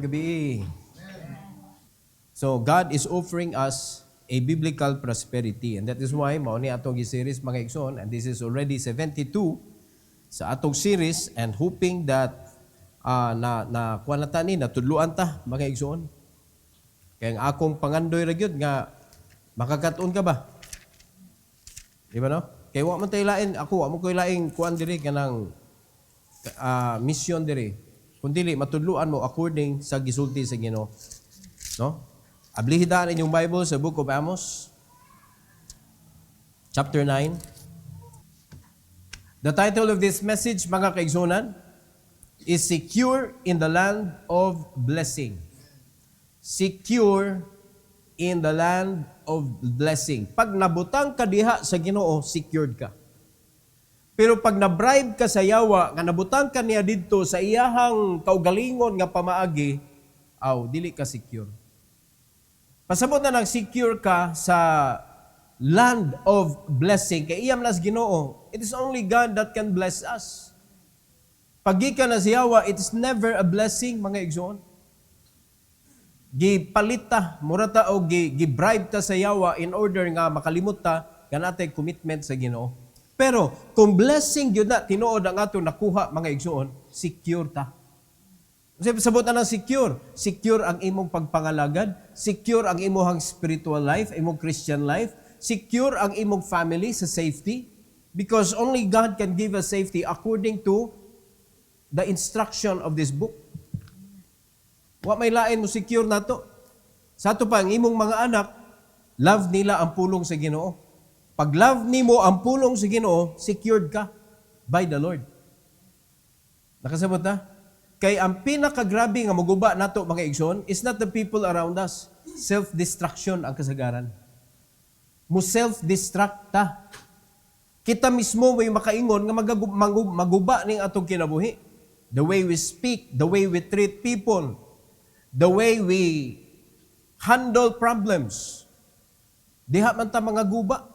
Mayong gabi. So, God is offering us a biblical prosperity. And that is why, mauni atong series mga igsoon, and this is already 72 sa atong series, and hoping that kuha na ta ni, natudluan ta mga igsoon. Kaya ang akong pangandoy ra gyud nga, makakatuon ka ba? Di ba no? Kaya wa man tayo lain, ako, wa mo ko'y laing kuan diri kanang mission diri. Kundi matudluan mo according sa gisulti sa Ginoo. No? Ablihidaan inyong Bible sa Book of Amos, chapter 9. The title of this message, mga kaigsunan, is Secure in the Land of Blessing. Secure in the land of blessing. Pag nabutang ka diha sa Ginoo, secured ka. Pero pag na-bribe ka sa yawa, nga nabutang ka niya dito sa iyahang kaugalingon nga pamaagi, dili ka secure. Pasabot na secure ka sa land of blessing. Kay iyam nas Ginoo, it is only God that can bless us. Pag ka na sa yawa, it is never a blessing, mga igsoon. Gipalita, murata o gibribe ta sa yawa in order nga makalimot ta kanatay commitment sa Ginoo. Pero kung blessing yun na tinuod ang ato nakuha, mga igsoon, secure ta. Kasi sabot na ng secure. Secure ang imong pagpangalagad. Secure ang imong spiritual life, imong Christian life. Secure ang imong family sa safety. Because only God can give us safety according to the instruction of this book. Wa may lain mo secure na to. Sa ato pa, ang imong mga anak, love nila ang pulong sa Ginoo. Pag love nimo ang pulong sa Ginoo, secured ka by the Lord. Nakasabot na? Kay ang pinakagrabe nga maguba nato mga igsoon is not the people around us. Self-destruction ang kasagaran. Mo self-destruct ta. Kita mismo may makaingon nga maguba ning atong kinabuhi. The way we speak, the way we treat people, the way we handle problems. Diha man ta mga guba.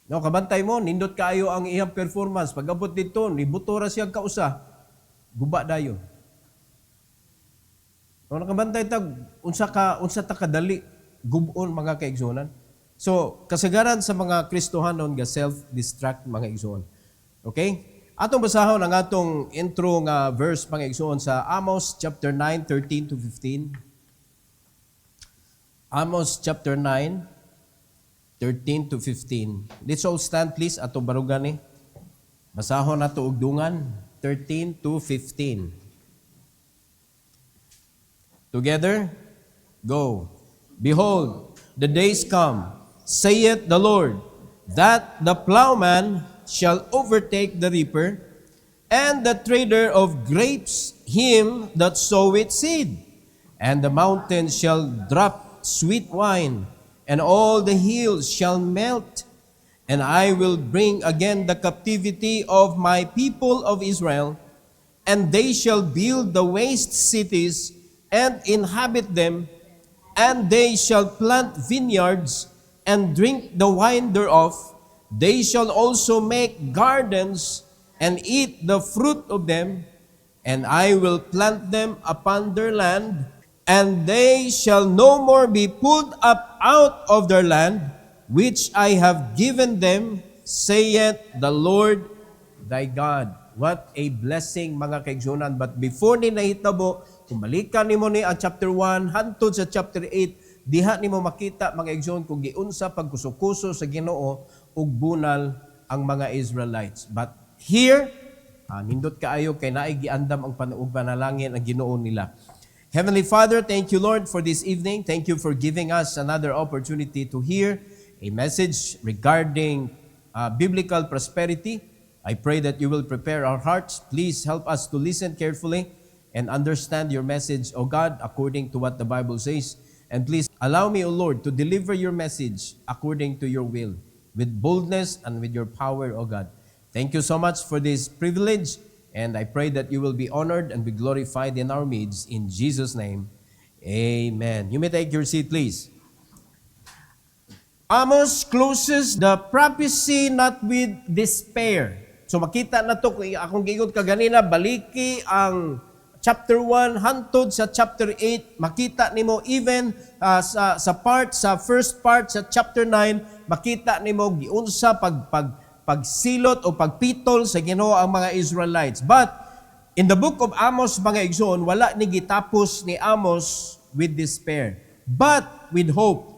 No, kabantay mo, nindot kaayo ang iyang performance. Pag abot dito, nibutora siyang kausa, guba dayon. No, nakabantay ta, unsa ta kadali, gubon mga kaigsunan. So, kasagaran sa mga Kristohanon nga self-destruct mga igsoon. Okay? Atong basahon ang atong intro nga verse mga igsoon sa Amos chapter 9, 13 to 15. Amos chapter 9, 13 to 15. Let's all stand please atong barugan ni. Basahon nato og dungan 13 to 15. Together, go. Behold, the days come, saith the Lord, that the plowman shall overtake the reaper, and the trader of grapes him that soweth seed. And the mountains shall drop sweet wine, and all the hills shall melt. And I will bring again the captivity of my people of Israel, and they shall build the waste cities and inhabit them, and they shall plant vineyards and drink the wine thereof. They shall also make gardens and eat the fruit of them, and I will plant them upon their land, and they shall no more be pulled up out of their land, which I have given them, saith the Lord thy God. What a blessing mga kaigsunan. But before ni nahitabo, kung balikan nimo ni ang chapter 1, hantod sa chapter 8, diha nimo makita mga igsoon kung giunsa pagkuso-kuso sa Ginoo ug bunal ang mga Israelites. But here, nindot kaayo kay naay giandam ang panalangin ang Ginoo nila. Heavenly Father, thank you, Lord, for this evening. Thank you for giving us another opportunity to hear a message regarding biblical prosperity. I pray that you will prepare our hearts. Please help us to listen carefully and understand your message, O God, according to what the Bible says. And please allow me, O Lord, to deliver your message according to your will, with boldness and with your power, O God. Thank you so much for this privilege. And I pray that you will be honored and be glorified in our midst. In Jesus' name, amen. You may take your seat, please. Amos closes the prophecy not with despair. So makita na to, akong gigot kaganina, baliki ang chapter 1 hantod sa chapter 8, makita nimo even sa first part sa chapter 9, makita nimo giunsa pagsilot o pagpitol sa Ginoo ang mga Israelites. But in the book of Amos, mga igsoon, wala ni gitapos ni Amos with despair, but with hope.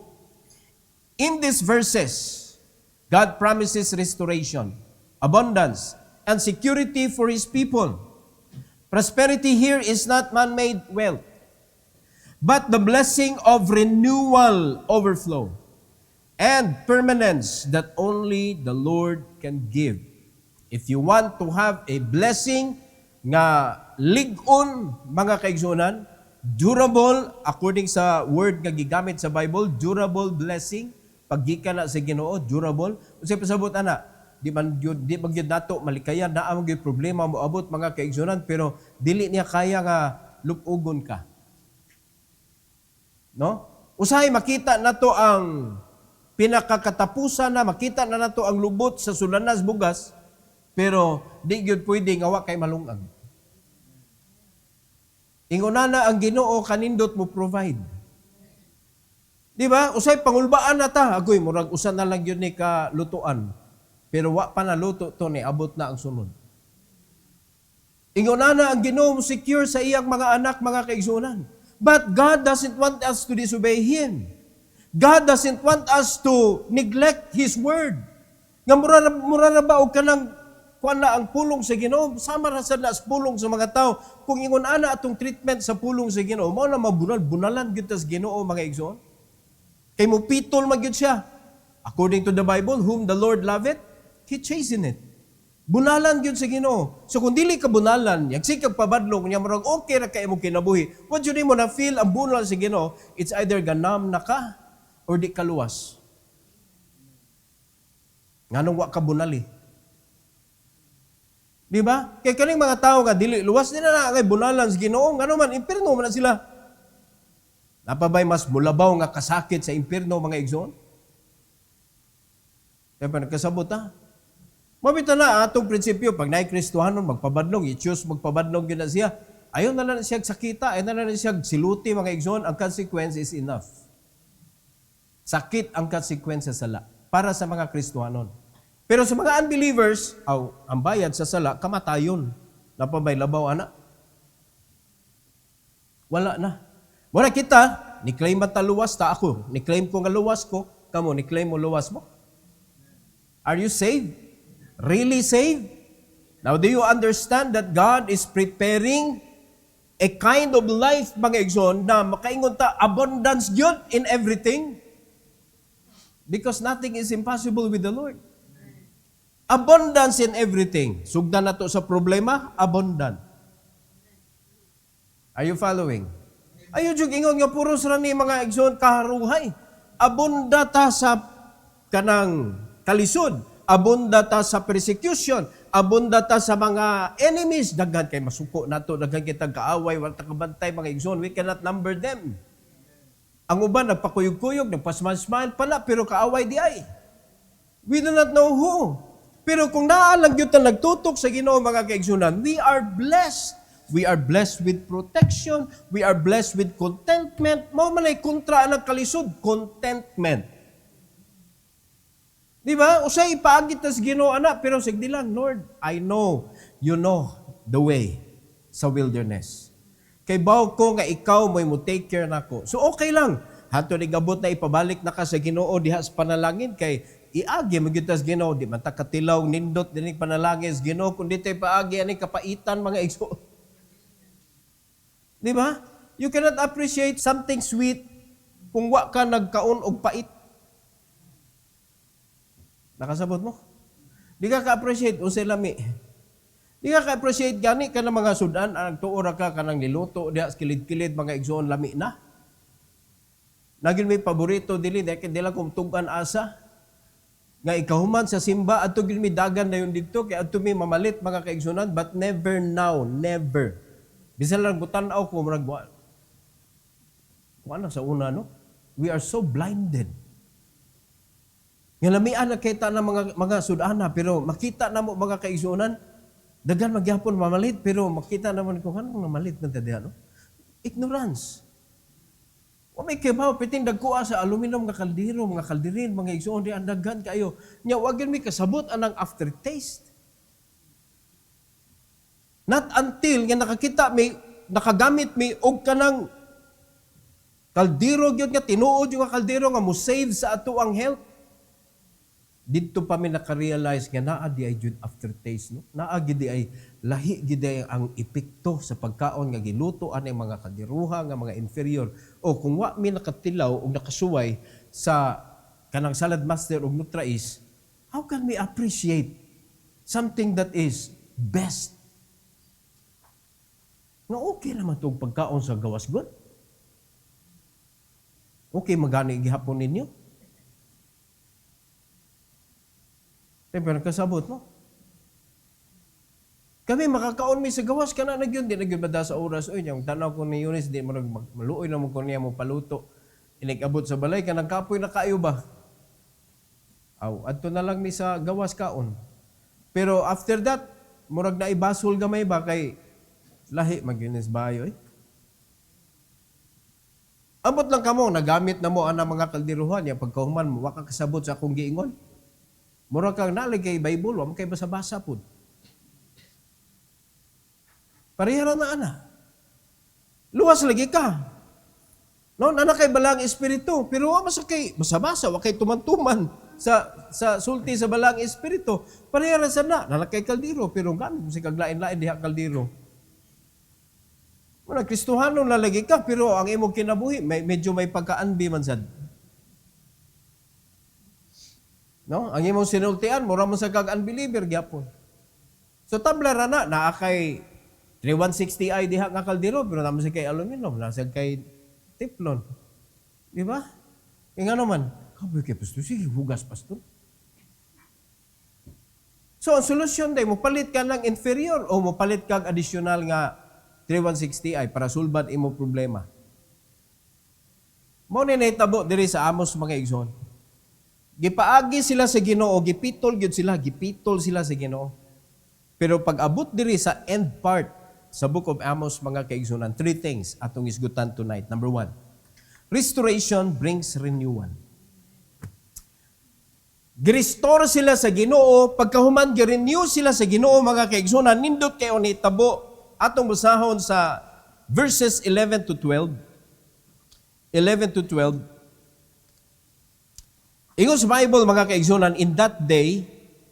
In these verses, God promises restoration, abundance, and security for His people. Prosperity here is not man-made wealth, but the blessing of renewal, overflow, and permanence that only the Lord can give. If you want to have a blessing nga lig-on, mga kaigsunan, durable, according sa word nga gigamit sa Bible, durable blessing, paggikan na sa Ginoo, durable. Kasi pasabot ana, di man gyud nato malikayan na ang gyud problema mo abot, mga kaigsunan, pero dili niya kaya nga lupugon ka. No? Usahay makita nato ang pinakakatapusan na, makita na nato ang lubot sa sulanas bugas, pero di gyud pwede nga wa kay malungag. Ingonana ang Ginoo kanindot mo provide. Di ba? Usay pangulbaan na ta. Agoy, murag usan na lang yun ni kalutuan. Pero wa pa na luto to ni abot na ang sunod. Ingonana ang Ginoo mo secure sa iyang mga anak, mga kaigsunan. But God doesn't want us to disobey Him. God doesn't want us to neglect His word. Nga mura na ba o kanang kuan na ang pulong sa Ginoo, sama ra sad na pulong sa mga tao. Kung ingon ana atong treatment sa pulong sa Ginoo, mao na bunalan gyud tas Ginoo, mga igsoon. Kay mo pitol magyud siya. According to the Bible, whom the Lord loveth, He chasteneth. Bunalan gyud sa Ginoo. So kung dili ka bunalan, yagsikag pabadlong niya murag okay ra kay mo kinabuhi. What jud mo na feel ang bunal sa Ginoo, it's either ganam na ka or di ka luwas. Nganong wa ka bunali? Di ba? Kaya kaning mga tao nga dili luwas nila na kay bunalan sa Ginoo, ngano man impierno man na sila. Napabay mas mulabaw nga kasakit sa impierno, mga igsoon? Kaya pa nagkasabot ha? Mabita na atong prinsipyo, pag naay Kristohanon, magpabadlong, i-choose magpabadlong yun na siya. Ayaw na lang siya sakita, ayaw na lang siya siluti, mga igsoon, ang consequence is enough. Sakit ang consequence sa sala para sa mga Kristohanon. Pero sa mga unbelievers, ang bayad sa sala, kamatayon. Napabay labaw, anak? Wala na. Muna kita, ni-claim mata luwas ta ako. Ni-claim ko nga luwas ko, kamo, ni-claim mo luwas mo. Are you saved? Really saved? Now, do you understand that God is preparing a kind of life, mga igsoon, na makaingon ta, abundance yun in everything? Because nothing is impossible with the Lord. Abundance in everything. Sugdan na to sa problema, abundant. Are you following? Ayun yung ingon nga puros ra ni mga igsoon kaharuhay. Abunda ta sa kanang kalisod, abunda ta sa persecution, abunda ta sa mga enemies, daghan kay masuko nato, daghan kita kaaway, wala ta kabantay, mga igsoon, we cannot number them. Ang uban nagpakuyog-kuyog, nagpasmile-smile pala, pero kaaway di ay. We do not know who. Pero kung naalang yun na nagtutok sa Ginoo, mga kaigsunan, we are blessed. We are blessed with protection. We are blessed with contentment. Mao man ay kontra ang kalisod, contentment. Di ba? Usay ipaagit tas Ginoo ana, pero sigdi lang, Lord, I know you know the way sa wilderness. Kay baw ko nga ikaw mo take care nako. So okay lang. Hato ni gabot na ipabalik na ka sa Ginoo diha sa panalangin kay iagi magitas Ginoo, di man ta katilaw nindot dinhi panalangin sa Ginoo kundi tay paagi ani kapaitan, mga igsoon. Di ba? You cannot appreciate something sweet kung wa ka nagkaon og pait. Nakasabot mo? Di ka ka-appreciate unsay lami. Di ka ka-appreciate gani ka ng mga sudan ang tuora ka kanang niluto diha sa kilid-kilid, mga igsoon, lami na. Naging may paborito dili kay dila kong tugan asa. Nga ikahuman sa simba adto gid mi dagan dayon didto kay adto mi mamalit, mga kaigsunan, but never now, never. Bisan lang butan-aw ko murag buwan. Kung ano sa una, no? We are so blinded. Nga lamian na kita na mga sudana, pero makita na mo, mga kaigsunan, Dagan magyapon mamalit, pero makita naman ko, anong namalit na tadi, ano? Ignorance. O may kibaw, piting dagkuha sa aluminum nga kaldero, mga kaldirin, mga igsoon, di andagan kayo. Nya, wag yun may kasabot anang aftertaste. Not until nga nakakita, nakagamit may og ka ng kaldero, yun nga, tinuod yung kaldero nga mo save sa ato ang health. Dito pa mi nakarealize nga naa di ay jud aftertaste, no? Naa gid ay lahi gid ay ang epekto sa pagkaon nga giluto ani mga kadiruha nga mga inferior. O kung wa mi nakatilaw og nakasuway sa kanang salad master og Nutrais, how can we appreciate something that is best? Nga okay naman itong pagkaon sa gawas god. Okay magani gihapon ninyo. Pero kasabot mo. Kami makakaon mi sa gawas kana na gyud di na gyud bada sa oras oy yang tanaw ko ni Eunice di marag maluoy na mo ko niya mo paluto. Inigabot sa balay kanang kapoy na kayo ba? Aw adto na lang mi sa gawas kaon. Pero after that murag na ibasol gamay ba kay lahi mag Eunice bayo eh. Ambot lang kamo nagamit na mo ana mga kaldiruhan ya pagkahuman mo wa ka kasabot sa akong giingon. Murag kang nalig kay Bible, wa kay basa-basa pud. Parehara na ana. Luwas lagi ka. No, nana kay balang espiritu, pero wa masakay basa-basa, wa kay tuman-tuman sa sulti sa balang espiritu. Parehara sa nana kay kaldero, pero gamit mo si kaglain-lain diha kaldero. Wala Kristohano na lagi ka, pero ang imong kinabuhi medyo may pagkaanbi man sad. No? Ang imong sinultian, mura mo sa kag-unbeliever, gyapon. So, tabla rana, naa kay 3160i diha nga kaldero, pero naman sa kay aluminum, nasa kay teflon. Di ba? E nga naman, kaboy kay pastor, sige, hugas pastor. So, ang solusyon day, palit ka ng inferior o palit kag additional nga 3160i para sulbad imo problema. Mo ni nahitabo diri sa Amos mga igsoon. Gipaagi sila sa Ginoo, gipitol sila sa Ginoo. Pero pag abot diri sa end part sa Book of Amos mga kaigsunan, 3 things atong isgutan tonight. Number 1, restoration brings renewal. Girestore sila sa Ginoo, pagkahuman gi-renew sila sa Ginoo mga kaigsunan, nindot kayo ni tabo atong basahon sa verses 11 to 12. 11 to 12. Ingon sa Bible, mga kaigsunan, in that day,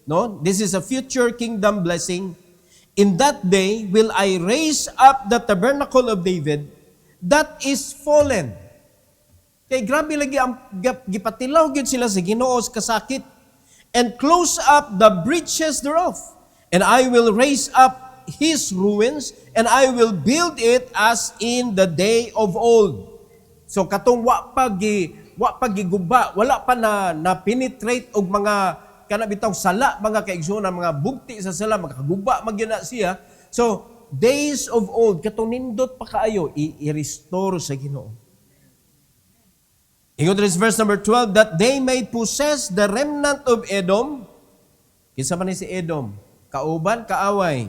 no, this is a future kingdom blessing. In that day, will I raise up the tabernacle of David that is fallen. Kay grabe lagi ang gipatilaw gyud sila sa Ginoo sa kasakit, and close up the breaches thereof. And I will raise up his ruins, and I will build it as in the day of old. So katong wa pa giguba, wala pa na penetrate og mga kanabitang sala, mga kaigsunan, mga bugti sa sala, magkaguba magyana siya. So, days of old, katong nindot pa kaayo, i-restore sa Ginoo. Ingon this verse number 12, that they may possess the remnant of Edom. Kinsa man ni si Edom? Kauban, kaaway.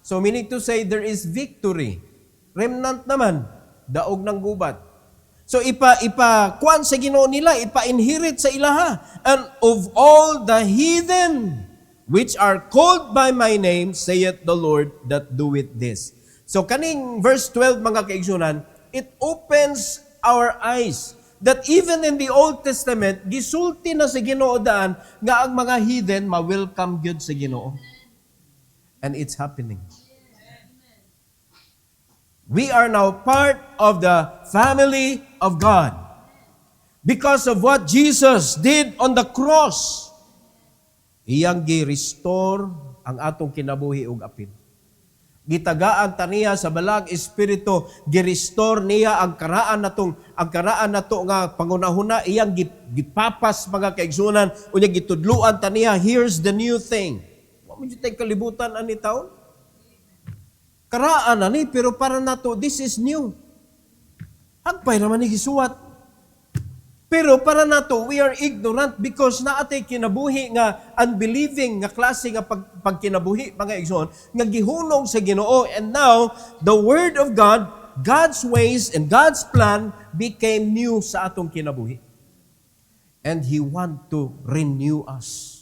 So, meaning to say, there is victory. Remnant naman, daog ng gubat. So kuan sa Ginoo nila, ipa-inherit sa ilaha. And of all the heathen which are called by my name, saith the Lord that doeth this. So kaning verse 12 mga kaigsunan, it opens our eyes that even in the Old Testament, gisulti na sa Ginoo daan nga ang mga heathen ma-welcome gyud sa Ginoo. And it's happening. We are now part of the family of God. Because of what Jesus did on the cross, iyang gi-restore ang atong kinabuhi ug apil. Gitagaan ta niya sa balag espiritu, gi-restore niya ang karaan nato nga pangunahuna, iyang gipapas mga kaigsunan, unya gitudluan ta niya, here's the new thing. Wa mo jud tay kalibutan ani taon? Karaan na ni, pero para nato, this is new. Hagpay naman ni gisuwat. Pero para nato, we are ignorant because naatay kinabuhi nga unbelieving nga klase nga pagkinabuhi, mga igsoon, nga gihunong sa Ginoo. And now, the Word of God, God's ways and God's plan became new sa atong kinabuhi. And He want to renew us.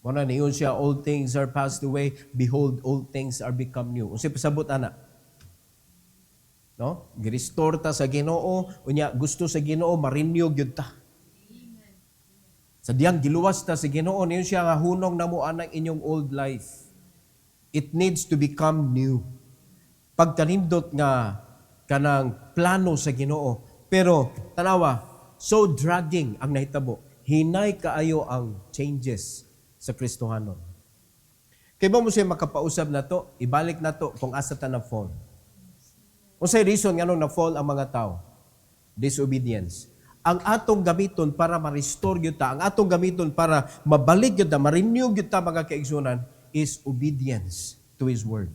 Muna niyon siya, all things are passed away, behold, all things are become new. Unsay pasabot ana? No? Gi-restore ta sa Ginoo, unya gusto sa Ginoo ma-renew gyud ta. Sa diyang giluwas ta sa Ginoo, niyon siya nga hunong namo anang inyong old life. It needs to become new. Pagkanindot nga kanang plano sa Ginoo, pero tanawa, so dragging ang nahitabo. Hinay kaayo ang changes sa Kristohanon. Kay ba mo siya makapausab na to, ibalik na to kung asa ta na fall. Unsay reason nganong na-fall ang mga tao? Disobedience. Ang atong gamiton para ma-restore gyud ta, ang atong gamiton para mabalik gyud ta, ma-renew gyud ta mga kaigsunan is obedience to His Word.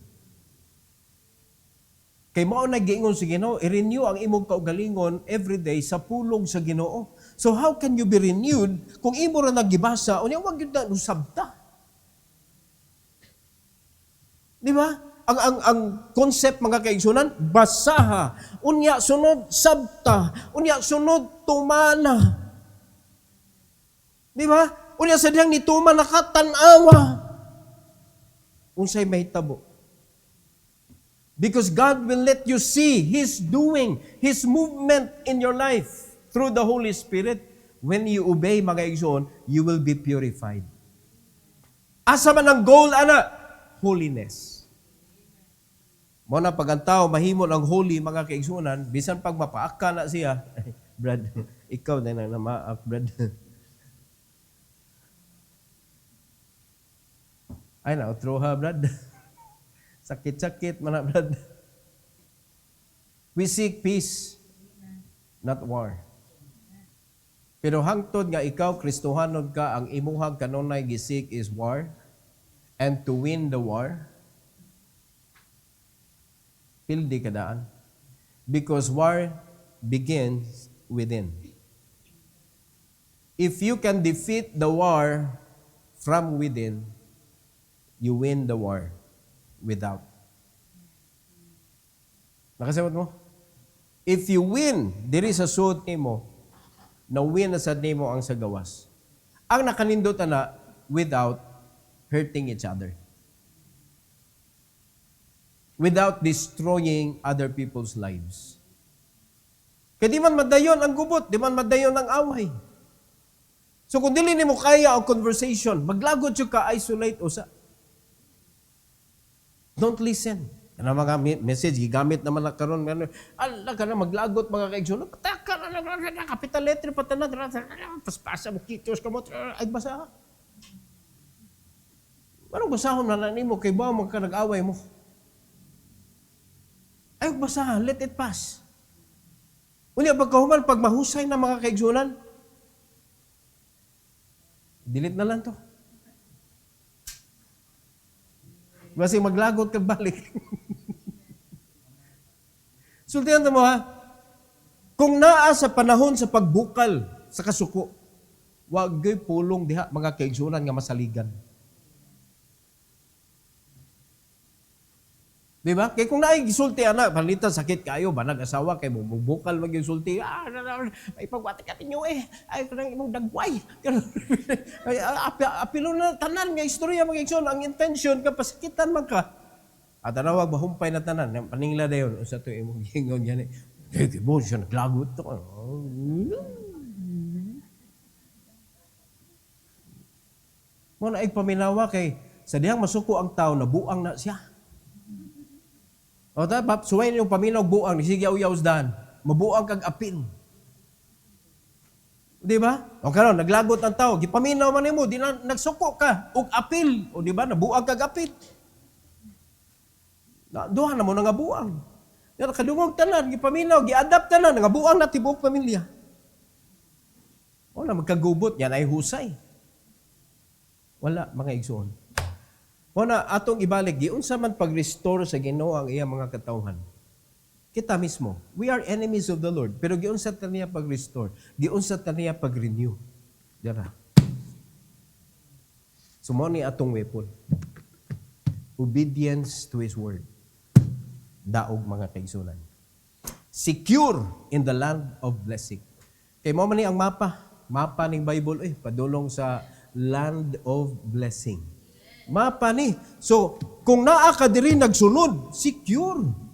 Kay mao na giingon sa Ginoo, i-renew ang imong kaugalingon every day sa pulong sa Ginoo. So how can you be renewed kung imo ra nagibasa unya wag gyud na usabta? Di ba? Ang concept mga kaigsunan, basaha. Unya sunod sabta. Unya sunod tumana. Di ba? Unya sa diyang ni tuma nakatanawa. Unsay mahitabo. Because God will let you see His doing, His movement in your life through the Holy Spirit. When you obey mga kaigsunan, you will be purified. Asa man ang goal ana? Holiness. Mo na pag ang tao mahimon ang holy mga kaigsunan, bisan pag mapaaka na siya, Brad, ikaw na nang namaak, Brad. Ay na, outro ha, Brad. Sakit-sakit man na, Brad. We seek peace, not war. Pero hangtod nga ikaw, Kristohanon ka, ang imuhang kanunay gisik is war, and to win the war, pildi kadaan. Because war begins within. If you can defeat the war from within, you win the war without. Nakasabot mo? If you win, diri sa suot nimo, na win na sad nimo ang sagawas. Ang nakanindot na without hurting each other. Without destroying other people's lives. Kaya di man madayon ang gubot, di man madayon ang away. So kung dili nimo kaya ang conversation, maglagot siya ka-isolate usa. Don't listen. Kana mga message, gigamit naman na karon nga, ala ka na maglagot mga kaigsoon, taka na, capital letter, patanag, paspasa mo, kitos ka mo, ay basa. Anong basahon na nimo kay ba magka nag-away mo? Ay, basa, let it pass. Unya, pagkahuman, pag mahusay na mga kaigsunan, delete na lang to. Basi maglagot kag balik. Sultihan mo ha, kung naa sa panahon sa pagbukal sa kasuko, wag gyud pulong diha mga kaigsunan nga masaligan. Di ba? Kaya kung naay gisulti ana, palitan sakit kayo, ba nag-asawa kay mo bukal mag gisulti. Ay pagwati nyo ay kanang imong dagway. Apilo na tanan nga istorya mga igsoon, ang intention ka pasakitan man ka. At anawag mahumpay na tanan, paningla dayon usa to imong gingon gani. Kay mo siya naglagot to. Mo na paminawa kay sa dihang masuko ang tao, nabuang na siya. O tapos, suwain yung paminaw buang, sige uyaw-usdahan, mabuang kag apil. Di ba? O karon naglagot ang tao, gipaminaw man nimo, di na nagsuko ka, ug apil. O di ba, nabuang kag apil. Duha na mo nga buang. Yan, kadungog tanan, gipaminaw, gi-adapt tanan, nga buang na tibuok pamilya. O na magkagubot, yan ay husay. Wala, mga igsoon. O na, atong ibalik, giunsa man pag-restore sa Ginoo ang iyang mga katawhan. Kita mismo, we are enemies of the Lord. Pero giunsa ta niya pag-restore, giunsa ta niya pag-renew. Dara. Sumo ni atong weapon. Obedience to His word. Daog mga kaigsunan. Secure in the land of blessing. Kay mo man ni ang mapa ning Bible, padulong sa land of blessing. Mapa ni. So, kung naa ka diri nagsunod, secure.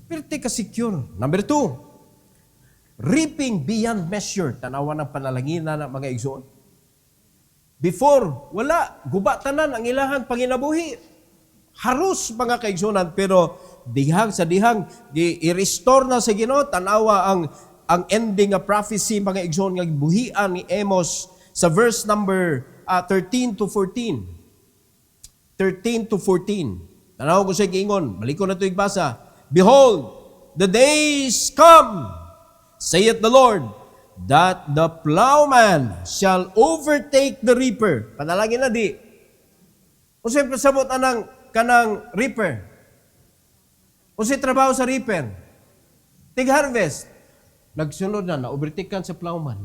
Pirti ka secure. Number 2, reaping beyond measure. Tanawa ng panalangina ng mga igsoon. Before, wala. Gubatanan ang ilahan panginabuhi. Harus mga kaigsunan. Pero dihang sa dihang, i-restore na sa Ginoo. Tanawa ang ending of prophecy mga igsoon nga buhian ni Amos sa verse number 13 to 14. 13 to 14. Tanawa ko sa giingon. Balik ko na ito igbasa. Behold, the days come, saith the Lord, that the plowman shall overtake the reaper. Panalangin na di. O siya pasabot anang kanang reaper. O siya trabaho sa reaper. Tig-harvest. Nagsunod na, overtake kan sa plowman.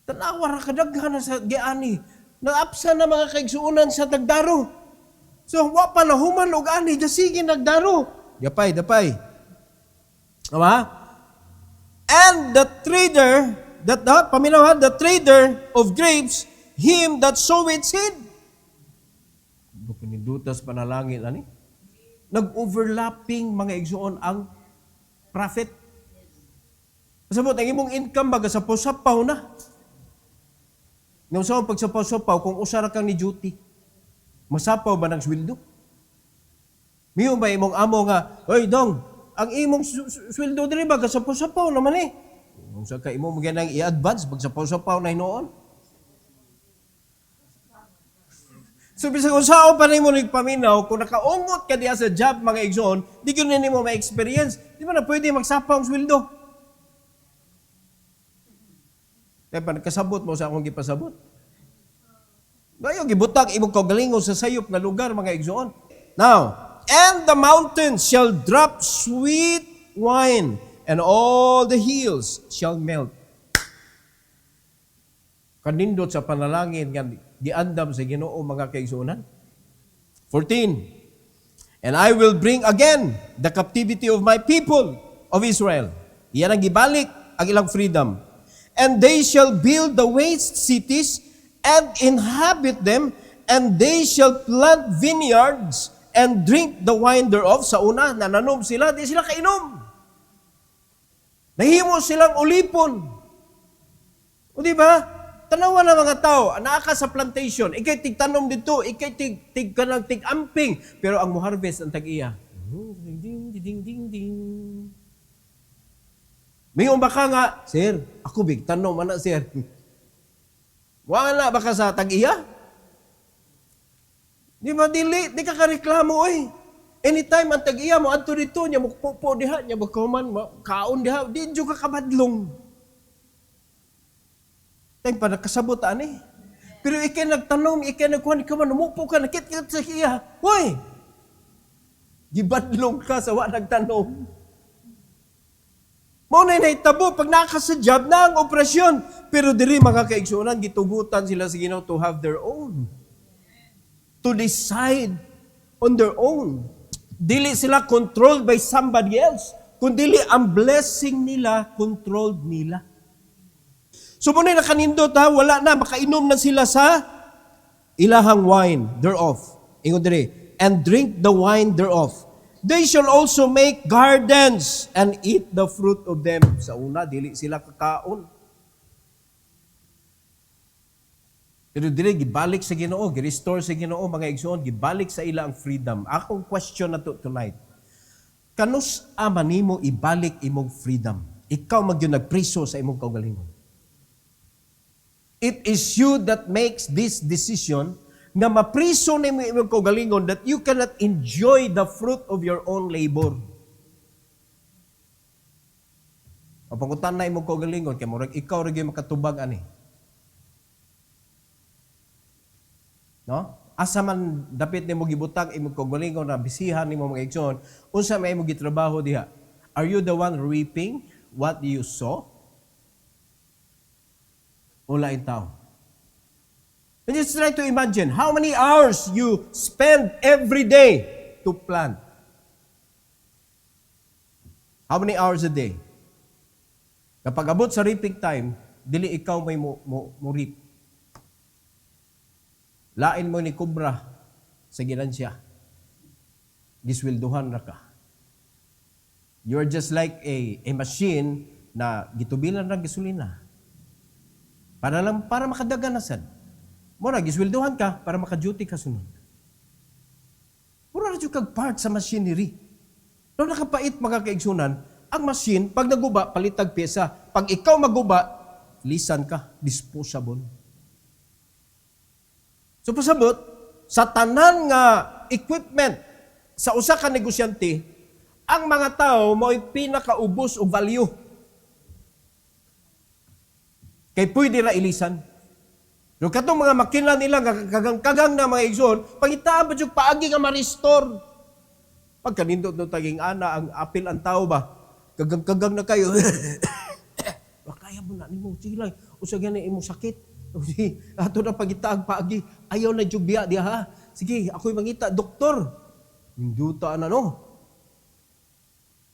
Tanawa ra kadaghan sa giani. Naapsa na mga kaigsuunan sa dagdaro. So, wa pa na human og ani, sige nagdaro. Dapay. Ama? And the trader, the trader of grapes, him that soweth seed. Pinidutas panalangin, ani? Nag-overlapping mga igsuon ang profit. Pasabot, ang imong income baga sa posapaw na. Nung sa pag sa posapaw, kung usara kang ni duty, masapaw ba ng sweldo? Miyo ba imong amo nga, oy dong, ang imong sweldo diri ba kasapaw-sapaw naman eh. Kung sa ka imong ganang i-advance pag sapaw-sapaw na hinoon. So bisag usaw pa nimo nagpaminaw kung nakaungot ka diha sa job mga igsoon, di gyud nimo ma-experience. Di ba na pwede magsapaw ang sweldo? Kaya pa nakasabot mo sa akong gipasabot. Ngayon, gibutang imong kaugalingon sa sayop na lugar, mga igsoon. Now, and the mountains shall drop sweet wine, and all the hills shall melt. Kanindot sa panalangin, nga giandam sa Ginoo mga kaigsuonan. 14. And I will bring again the captivity of my people of Israel. Iyan ang gibalik, ang ilang freedom. And they shall build the waste cities, and inhabit them, and they shall plant vineyards, and drink the wine thereof. Sa una, nananom sila, di sila kainom. Nahimo silang ulipon. O di ba? Tanawa na mga tao, naaka sa plantation, ikay tigtanom dito, ikay kanang tig-amping, pero ang mo-harvest ang tag-iya. Ding, ding, ding, ding. Mayroon baka nga, sir, ako big tanom, ana sir. Wala baka sa tag-iya? Di ba dili? Di ka kareklamo eh. Anytime ang tag-iya mo, adto dito, niya magpupo diha, niya magkuman, kaon diha, di dyo ka kabadlong. Tayo pa nakasabutan eh. Pero ikay nagtanom, ikay nagkuhan, ikaw man, umupo ka, nakit-kit sa iya. Hoy! Gibadlong ka sa wa nagtanom. Mao na nahitabo pag nakasadyab na ang operasyon. Pero diri mga kaigsuonan, gitugutan sila sa Ginoo to have their own. To decide on their own. Dili sila controlled by somebody else. Kundi ang blessing nila, controlled nila. So muna nakanindot ha, wala na, makainom na sila sa ilahang wine thereof. Ingon diri, and drink the wine thereof. They shall also make gardens and eat the fruit of them. Sa una, dili sila kakaon. Pero dili, gibalik sa Ginoo, girestore sa Ginoo, mga igsoon, gibalik sa ila ang freedom. Akong question na to tonight. Kanus ama nimo ibalik imong freedom? Ikaw magyud nagpriso sa imong kaugalingon. It is you that makes this decision na mapriso na imong kaugalingon that you cannot enjoy the fruit of your own labor. Mapangutan na imong kaugalingon, kaya murag ikaw rin makatubag ani. No? asa man dapit nimo gibutang imong kaugalingon na bisihan nimo mga igsoon, unsa may imong gitrabaho diha? Are you the one reaping what you sow? O lain tao? And just try to imagine how many hours you spend every day to plant. How many hours a day? Kapag abot sa reaping time, dili ikaw may mo reap. Lain mo ni kubra sa ginansya. Giswelduhan na ka. You're just like a machine na gitubilan na gasolina. Para makadaganasan. Mura, giswelduhan ka para maka-duty ka sunod. Mura na dyan kag part sa machinery. No, nakapait mga kaigsunan, ang machine, pag naguba, palitag pyesa. Pag ikaw maguba, lisan ka, disposable. So pasabot, sa tanan nga equipment sa usa ka negosyante, ang mga tao mo'y pinakaubos o value. Kay pwede ra ilisan. Pero katong mga makina nila, kagang na mga igsoon, pangitaan ba yung paagi nga ma-restore? Pagkanindot ng taging ana, ang apil ang tao ba? Kagang na kayo. Kaya mo na, nimo, sige lang, usag yan imong sakit. Ato na pagitaag paagi, ayaw na jubya diya ha. Sige, ako'y mangita, doktor. Hinduta na no.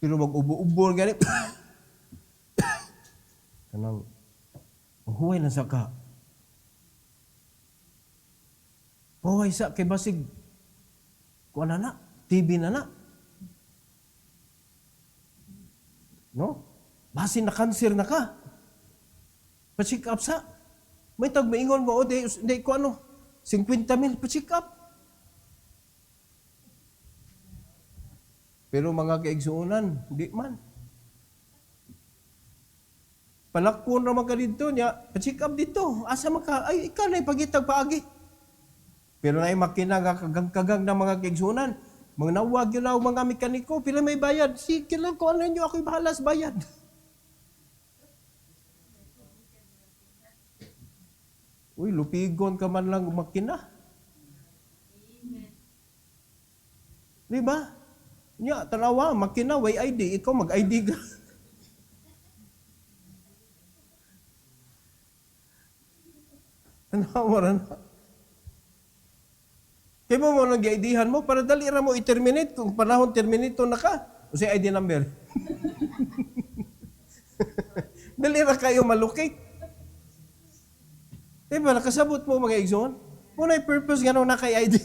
Pero mag-ubo-ubo ganit. Kanang, mahuway na sa ka. Mahuway sa kay basig. Kuha na, TV na. No? Basin na cancer na ka. Pa-check up sa. May tag-maingon mo, hindi ko 50,000 pa-check up. Pero mga kaigsuunan, hindi man. Palakpon naman ka dito niya, pa-check up dito. Asa maka, ay, ikaw na ipagitag paagi. Pero na makina nga kagang-kagang na mga kaigsuunan, mga nawag yun na mga mekaniko, pila may bayad. Sige lang ko, ano nyo, ako'y bahalas bayad. Uy, lupigon ka man lang makina. Di ba? Nya, tanawa, makina, way ID. Ikaw mag-ID ka. Tanawa rin. Kaya mo nang i-IDhan mo, para dali ra mo i-terminate. Kung panahon terminate na ka, o siya ID number. Dali ra kayo malocate. Diba, nakasabot mo mga igsoon? Muna'y purpose gano'n na kay ID.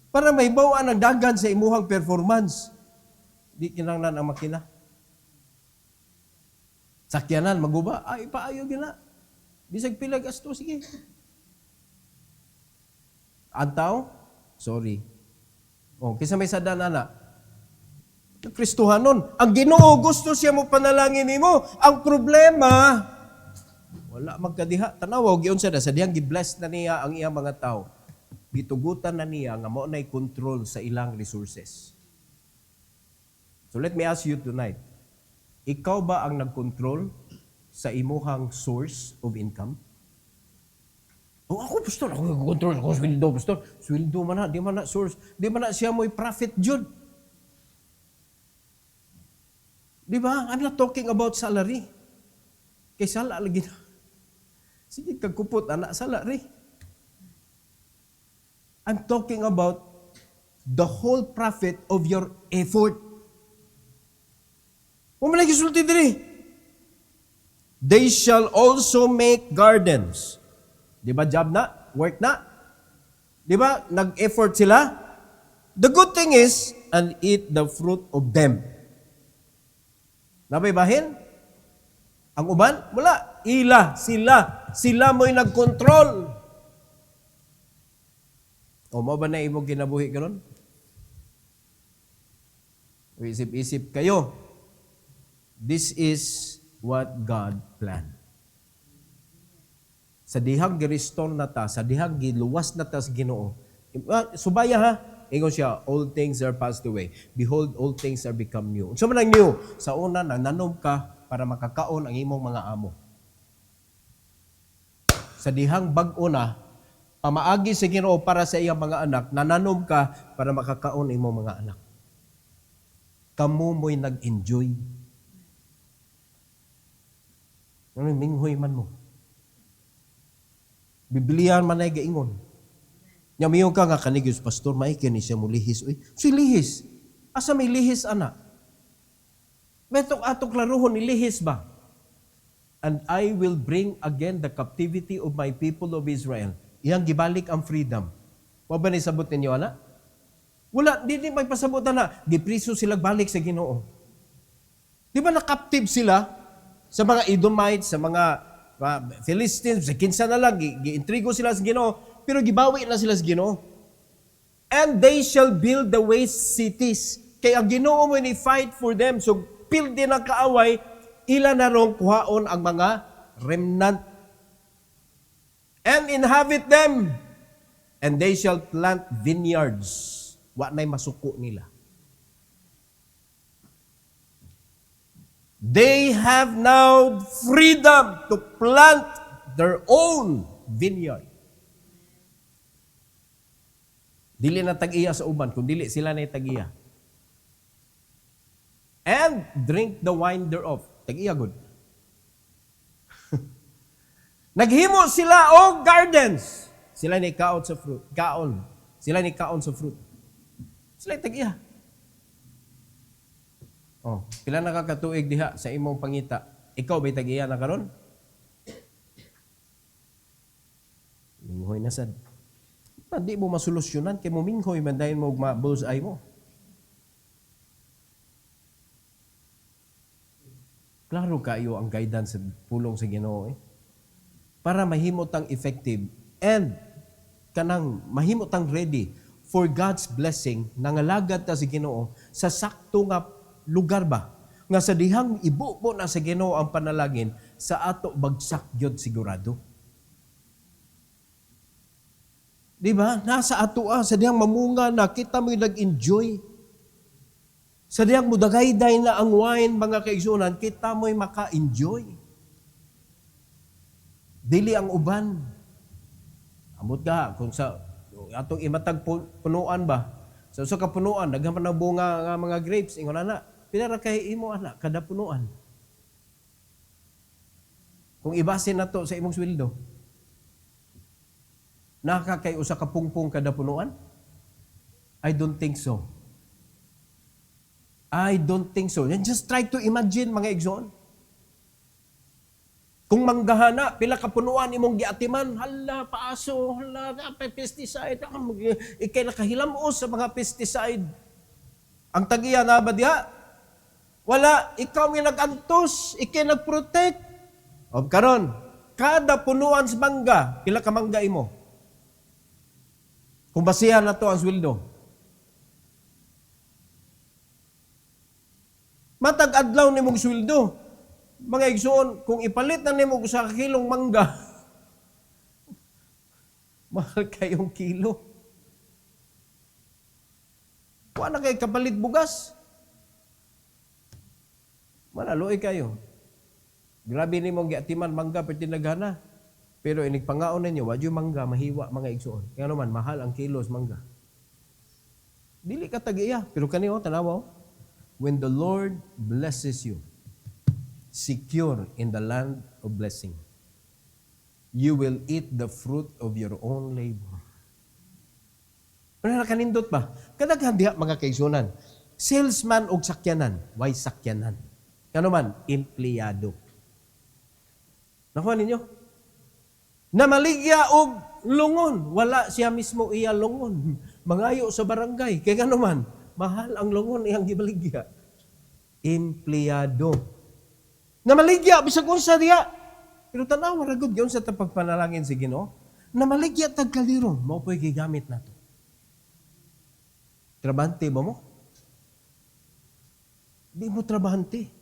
Para may bawaan ang dagan sa imuhang performance. Di kinanglan ang makina. Sakyanan, maguba. Ay, paayo gina. Bisag pilag asto, sige. Antaw? Sorry. O, kisa may sadan na. Kristohanon. Ang Ginoo gusto siya mo panalangin mo. Ang problema, wala magkadiha. Tanaw, giyon siya na. Sa dihang gibless na niya ang iyang mga tao. Gitugutan na niya nga mo na'y control sa ilang resources. So let me ask you tonight. Ikaw ba ang nag-control sa imuhang source of income? O ako, pastor. Ako nag-control. Ako sweldo, pastor. Sweldo man na. Di man na source. Di man na siya mo'y profit jud. Di ba? I'm not talking about salary. Kay sala lagi na. Sige, kagkupot, anak, salary. I'm talking about the whole profit of your effort. Huwag sulti diri. They shall also make gardens. Di ba job na? Work na? Di ba? Nag-effort sila? The good thing is, and eat the fruit of them. Nabaybahin? Ang uban? Wala. Sila mo'y nag-control. O mo ba na imong kinabuhi karon? Isip-isip kayo. This is what God planned. Sa dihang girestore na ta, sa dihang giluwas na ta sa Ginoo. Subaya ha, ingon siya, all things are passed away. Behold, all things are become new. So man ang new, sa una nananom ka para makakaon ang imong mga amo. Sa dihang bag-o na, Pamaagi sa Ginoo para sa iyang mga anak, nananom ka para makakaon imo mga anak. Kamu mo'y nag-enjoy. Ano minghoy man mo. Bibliyan man ay gaingon. Nyamiyo ka nga kanigis, pastor, maikin ni siya mo lihis. Uy, si lihis. Asa may lihis, ana? Metok atok laruhon ni lihis ba? And I will bring again the captivity of my people of Israel. Iyang gibalik ang freedom. Wa ba ni sabot ninyo, ana? Wala, di may pasabot na. Gipriso sila balik sa Ginoo. Di ba na-captive sila sa mga Edomites, sa mga Philistines, sa kinsa na lang, gi-intrigo sila sa Ginoo, pero gibawi na sila sa Ginoo. And they shall build the waste cities. Kaya ang Ginoo mo ni fight for them. So, build din ang kaaway, ila na rong kuhaon ang mga remnant. And inhabit them. And they shall plant vineyards. Wa na'y masuko nila. They have now freedom to plant their own vineyard. Dili na tag-iya sa uban, kung dili sila na tag-iya. And drink the wine thereof. Tag-iya good. Naghimo sila og gardens. Sila ni kaon sa fruit. Kaon. Sila ni kaon sa fruit. Sila tag-iya. Oh, pila nakakatuig diha sa imong pangita. Ikaw ba'y tag-iya na karon? Minghoy na sad. Di mo masolusyonan kay mo minghoy man dahil mo bullseye mo. Klaro kayo ang guidance sa pulong sa Ginoo para mahimot ang effective and kanang mahimot ang ready for God's blessing nangalagad ta sa Ginoo sa sakto nga lugar ba? Nga sa dihang ibubo na sa Ginoo ang panalangin, sa ato bagsak gyud sigurado. Di ba? Nasa ato sa dihang mamunga na, kita mo'y nag-enjoy. Sa dihang mudagayday na ang wine, mga kaigsunan, kita mo'y maka-enjoy. Dili ang uban. Amot ka, kung sa atong imatag punuan ba? Sa usa ka punuan, daghan na bunga nga mga grapes, ingon ana. Pinara kay imo ana kada punuan. Kung ibasin nato sa imong sweldo, nakakay usa ka pungpong kada punuan? I don't think so. I don't think so. And just try to imagine mga igsoon. Kung manggahana, pila ka punuan imong giatiman, hala, paaso, hala, pesticide, ikay nakahilamos sa mga pesticide. Ang tagiya na ba diha? Wala, ikaw yung nag-antos, ikay nag-protect. O karon, kada punuan sa mangga, pila ka mangga imo? Kung basihan na to ang sweldo. Matag adlaw ni mong sweldo. Mga igsoon, kung ipalit na nimo sa kilong mangga, mahal kayong kilo. Wala kay kapalit bugas. Manaloy kayo. Grabe ni mong giatiman mangga perti naghana. Pero inigpangaon ninyo, wadyo mangga, mahiwa mga igsoon. Kaya naman, mahal ang kilos mangga. Dili ka tagiya. Pero kaniyo, tanawa, when the Lord blesses you, secure in the land of blessing, you will eat the fruit of your own labor. Pero nakanindot ba? Kadaghan diha mga kaigsunan. Salesman og sakyanan. Why sakyanan? Kano man? Empleyado. Nakuha ninyo? Namaligya og lungon. Wala siya mismo iya lungon. Mangayo sa barangay. Kaya kano man? Mahal ang lungon iyang gibaligya. Empleyado. Namaligya, bisag unsa diya. Pero tanaw, maragod yun sa pagpanalangin si Ginoo. Namaligya tagkaliro. Mao po'y gigamit nato. Trabahante ba mo? Di mo trabahante.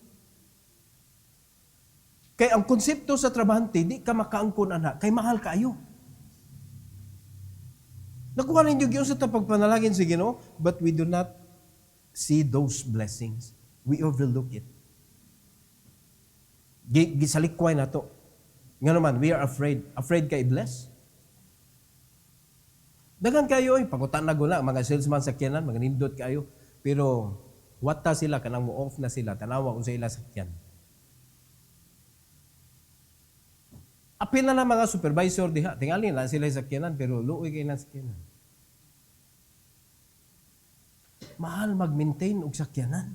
Kaya ang konsepto sa trabahante, di ka makaangkon anak, kay mahal kaayo. Nakuha ninyo yun sa pagpanalangin si Ginoo, but we do not see those blessings. We overlook it. Gisalikway na to. Nga naman, we are afraid. Afraid ka i-bless? Dagan kayo, pagutan na gula, mga salesman sa sakyanan, mga nindot kayo. Pero, wata sila, kanang mo-off na sila, tanawa kung sa ila sakyan. Apil na ng mga supervisor diha, tingali na sila sa sakyanan, pero luoy kayo na sakyanan. Mahal mag-maintain og sakyanan.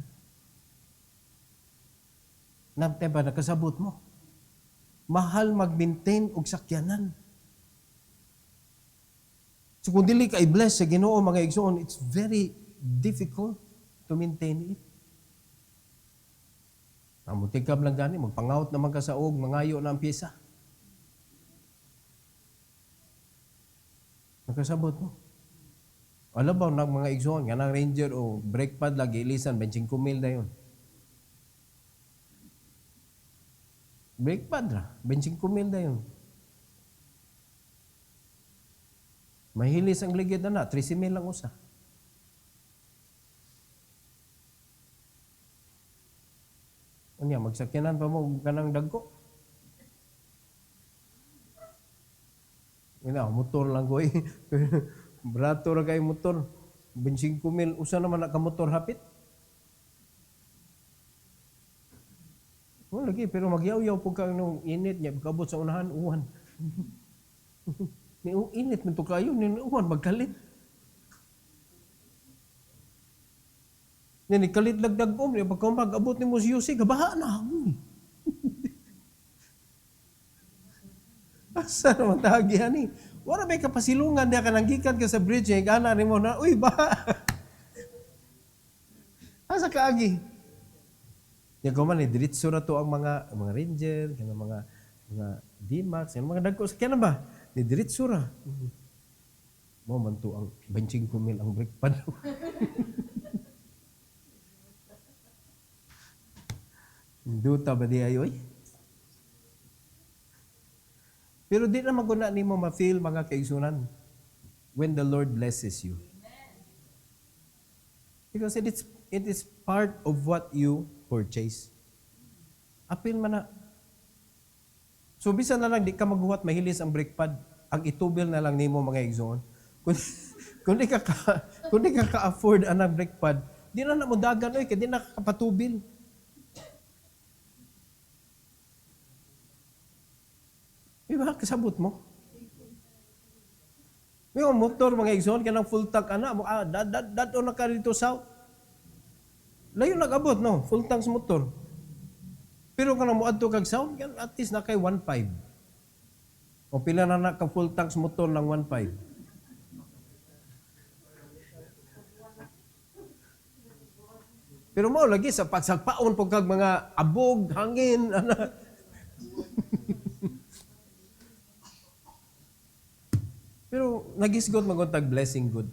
Namte ba nakasabot mo? Mahal mag-maintain og sakyanan. So kung dili ka i-bless sa Ginoo mga igsoon, it's very difficult to maintain it. Mutikab lang gani, magpangaut naman ka sa og, mangayo na ang pyesa. Nakasabot mo. Alam ba, mga igsoon, nga ng ranger o brake pad lagi, ilisan, 25,000 na yun. Brake pad ra, 25,000 na yun. Mahilis ang ligid na 13,000 lang usa. Unya, magsakyanan pa mo kanang dagko. Ina, motor lang ko eh. Brato ra kay motor. 25,000 usa naman na ka motor hapit. Wala lagi, pero magyaw-yaw po ka nung init niya, kabot sa unahan, uwan. Ni init man to kayo, ni uwan, magkalit. Ni kalit lagdag om, ni pagka mag-abot ni Musyusi, gabaha na. Asa naman tagihan ni? Wala may kapasilungan niya ka nanggikan ka sa bridge, gana ni mo na, uy, baha. Asa kaagi? Yan ko man, diritso na to ang mga ranger, mga D-Max, mga dagko, kaya na ba? Diritso ra. Mo man to ang 25,000 ang brake pad. Duta ba di ayoy? Pero di na maguna nimo ma-feel mga kaigsunan when the Lord blesses you. Because it is part of what you purchase. Apil man na. So bisan na lang di ka maghuwat mahilis ang brake pad, ang itubil na lang nimo mga igsoon. Kung di ka ka-afford ang brake pad, di na mo dagan oy kay di na kapatubil. Diba kasabot mo? May motor mga igsoon kanang full tank ana mo dato na ka dito south. Layo nag-abot no, full tank sa motor. Pero kanang moadto kag south, at least na kay 1.5. O pila na ka full tank sa motor ng 1.5. Pero mo lagi sa pagsagpaon po kag mga abog, hangin, ana. Pero nagisgot maguntag blessing good.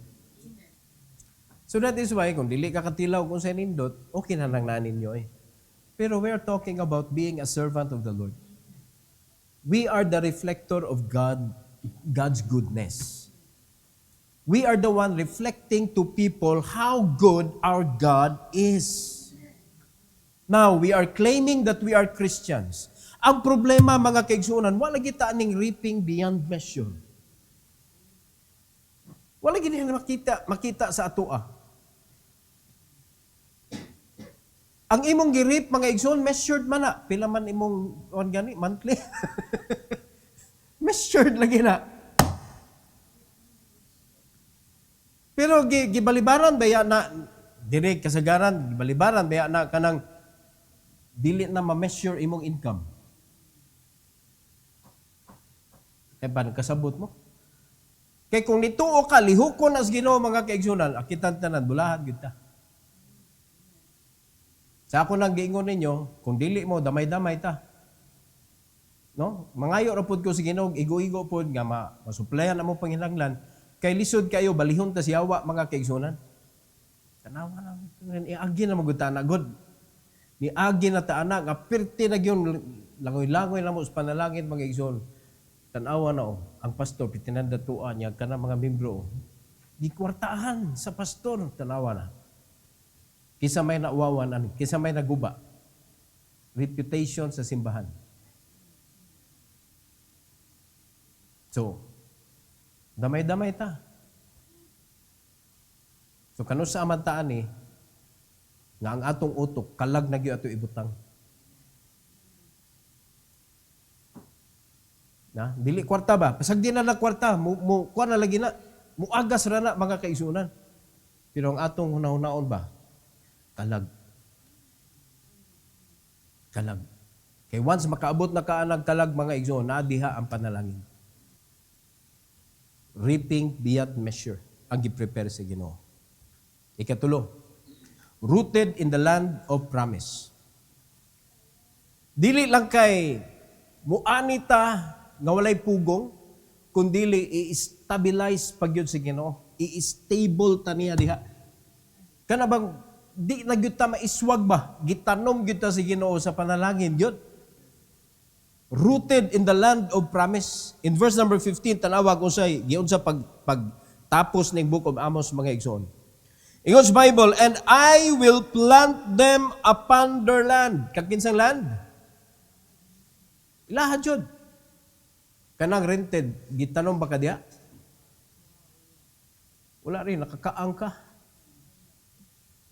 So that is why kung dili ka katilaw kung sa nindot, okay na lang nanin nyo eh. Pero we are talking about being a servant of the Lord. We are the reflector of God's goodness. We are the one reflecting to people how good our God is. Now, we are claiming that we are Christians. Ang problema mga kaigsunan, wala kita ning reaping beyond measure. Wala gini makita sa atoa. Ang imong girip mga igsoon measured man na. Pila man imong gani monthly. Measured lagi na. Pero gibalibaran baya na direk kasagaran, gibalibaran baya na kanang dili na ma-measure imong income. Kaya ba kasabot mo? Kaya kung nituo ka, lihukon as Ginoo mga kaigsunan, akitan tanan, bulahan kita. Sa ako nang giingon ninyo, kung dili mo, damay-damay ta. No? Mangayo ra pud ko si Ginoo, igo-igo pud nga masuplayan na mo panginahanglan. Kay lisod kayo, balihon ta siyawa mga kaigsunan. Tanawa na, iagi na magutana, God. Ni agi na ta anak, nga pirti na yun, langoy-langoy na mo sa panalangin mga igsoon. Tanawa na ang pastor, pitinandatuan niya, ka na mga membro, gikwartahan sa pastor, tanawa na. Kisa may nauwawan, kisa may naguba. Reputation sa simbahan. So, damay-damay ta. So kano sa amantaan ni nga ang atong utok kalag na gyud ato ibutang. Na, dili kwarta ba? Pasagdi na kwarta, kuha na lagi na. Muagas ra na mga kaisunan. Pero ang atong hunaw-hunaon ba? Kalag. Kalag. Kay once makaabot na kaanag kalag mga igsoon, naadiha ang panalangin. Reaping beyond measure ang giprepare sa Ginoo. Ikatulo, rooted in the land of promise. Dili lang kay muanita nga walay pugong, kundili i-stabilize pagyud sa Ginoo. I-stable ta niya diha. Kana bang di na gyud ta maiswag ba? Gitanom gyud ta sa Ginoo sa panalangin gyud. Rooted in the land of promise. In verse number 15 tanawag unsay giun sa pagtapos ning book of Amos mga igsoon. Ingon sa Bible, and I will plant them upon their land. Kakinsang land? Ilahan jud. Kanang rented, gitanom ba ka diya? Wala rin, nakakaang ka.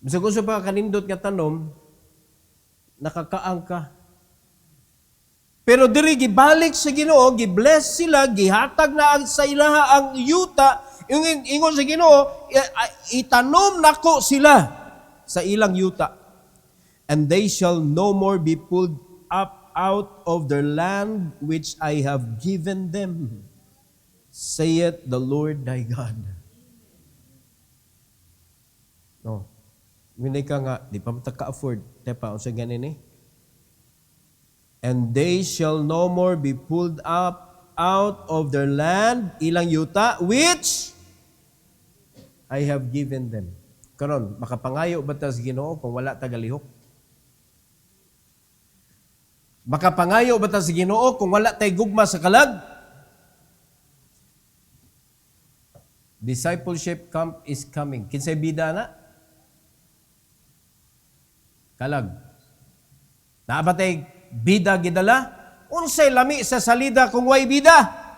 Bisag uso pa kanindot nga tanom, nakakaang ka. Pero diri gibalik sa Ginoo, gibless sila, gihatag na sa ilaha ang yuta, ingon sa Ginoo, itanom nako sila sa ilang yuta. And they shall no more be pulled up out of their land which I have given them, saith the Lord thy God. No. Minay ka nga, di pa mataka-afford. Tepa, unsa ganin eh? And they shall no more be pulled up out of their land, ilang yuta, which I have given them. Karon, makapangayo ba ta sa Ginoo kung wala tagalihok? Makapangayo ba ta sa Ginoo kung wala tay gugma sa kalag? Discipleship camp is coming. Kinsay bida na? Kalag. Naabatay bida gidala? Unsay lami sa salida kung way bida?